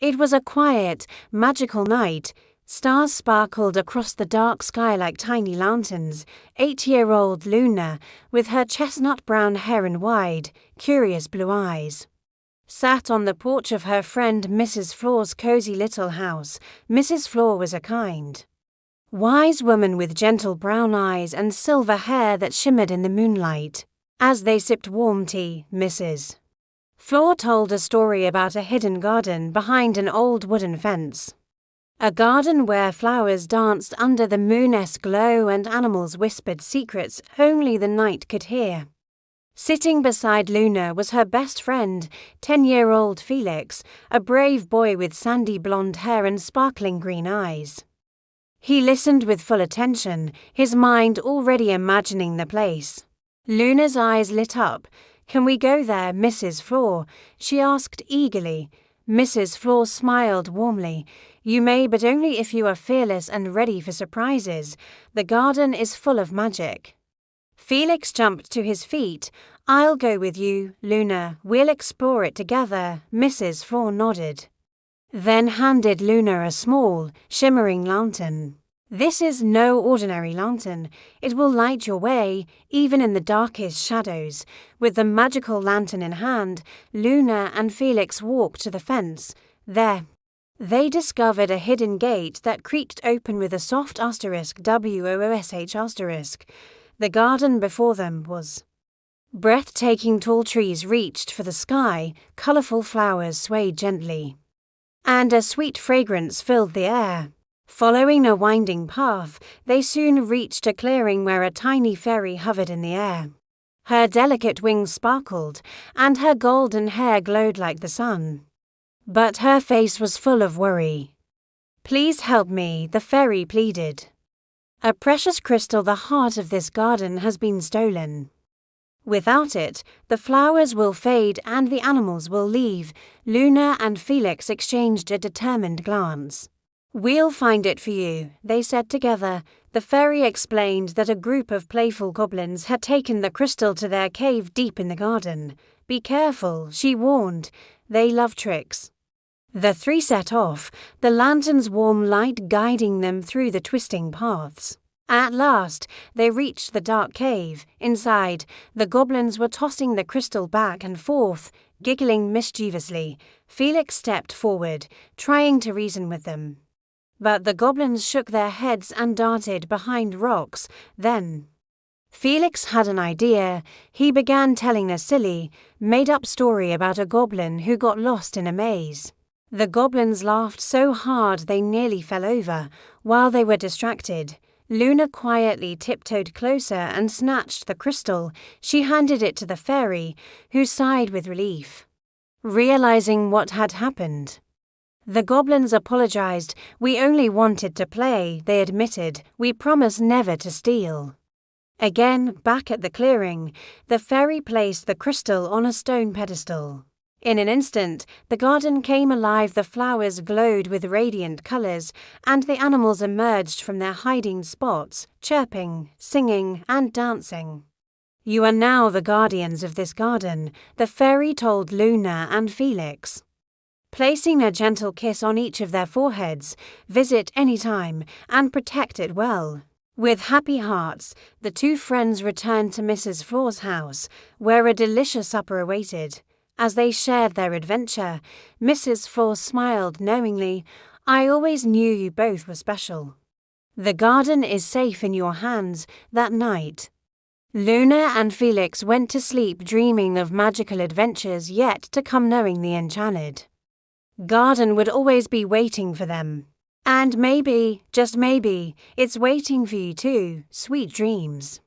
It was a quiet, magical night. Stars sparkled across the dark sky like tiny lanterns. 8-year-old Luna, with her chestnut-brown hair and wide, curious blue eyes, sat on the porch of her friend Mrs. Flor's cozy little house. Mrs. Flor was a kind, wise woman with gentle brown eyes and silver hair that shimmered in the moonlight. As they sipped warm tea, Mrs. Flor told a story about a hidden garden behind an old wooden fence. A garden where flowers danced under the moon's glow and animals whispered secrets only the night could hear. Sitting beside Luna was her best friend, 10-year-old Felix, a brave boy with sandy blonde hair and sparkling green eyes. He listened with full attention, his mind already imagining the place. Luna's eyes lit up. "Can we go there, Mrs. Flor?" she asked eagerly. Mrs. Flor smiled warmly. "You may, but only if you are fearless and ready for surprises. The garden is full of magic." Felix jumped to his feet. "I'll go with you, Luna. We'll explore it together." Mrs. Flor nodded, then handed Luna a small, shimmering lantern. "This is no ordinary lantern. It will light your way, even in the darkest shadows." With the magical lantern in hand, Luna and Felix walked to the fence. There, they discovered a hidden gate that creaked open with a soft *WOOSH*. The garden before them was breathtaking. Tall trees reached for the sky, colorful flowers swayed gently, and a sweet fragrance filled the air. Following a winding path, they soon reached a clearing where a tiny fairy hovered in the air. Her delicate wings sparkled, and her golden hair glowed like the sun. But her face was full of worry. "Please help me," the fairy pleaded. "A precious crystal, the heart of this garden, has been stolen. Without it, the flowers will fade and the animals will leave." Luna and Felix exchanged a determined glance. "We'll find it for you," they said together. The fairy explained that a group of playful goblins had taken the crystal to their cave deep in the garden. "Be careful," she warned. "They love tricks." The three set off, the lantern's warm light guiding them through the twisting paths. At last, they reached the dark cave. Inside, the goblins were tossing the crystal back and forth, giggling mischievously. Felix stepped forward, trying to reason with them. But the goblins shook their heads and darted behind rocks. Then Felix had an idea. He began telling a silly, made-up story about a goblin who got lost in a maze. The goblins laughed so hard they nearly fell over. While they were distracted, Luna quietly tiptoed closer and snatched the crystal. She handed it to the fairy, who sighed with relief, realizing what had happened. The goblins apologized. "We only wanted to play," they admitted. "We promise never to steal." Again, back at the clearing, the fairy placed the crystal on a stone pedestal. In an instant, the garden came alive. The flowers glowed with radiant colors, and the animals emerged from their hiding spots, chirping, singing, and dancing. "You are now the guardians of this garden," the fairy told Luna and Felix, placing a gentle kiss on each of their foreheads. "Visit any time and protect it well." With happy hearts, the two friends returned to Mrs. Flor's house, where a delicious supper awaited. As they shared their adventure, Mrs. Flor smiled knowingly. "I always knew you both were special. The garden is safe in your hands." That night, Luna and Felix went to sleep dreaming of magical adventures yet to come, knowing the Enchanted Garden would always be waiting for them. And maybe, just maybe, it's waiting for you too. Sweet dreams.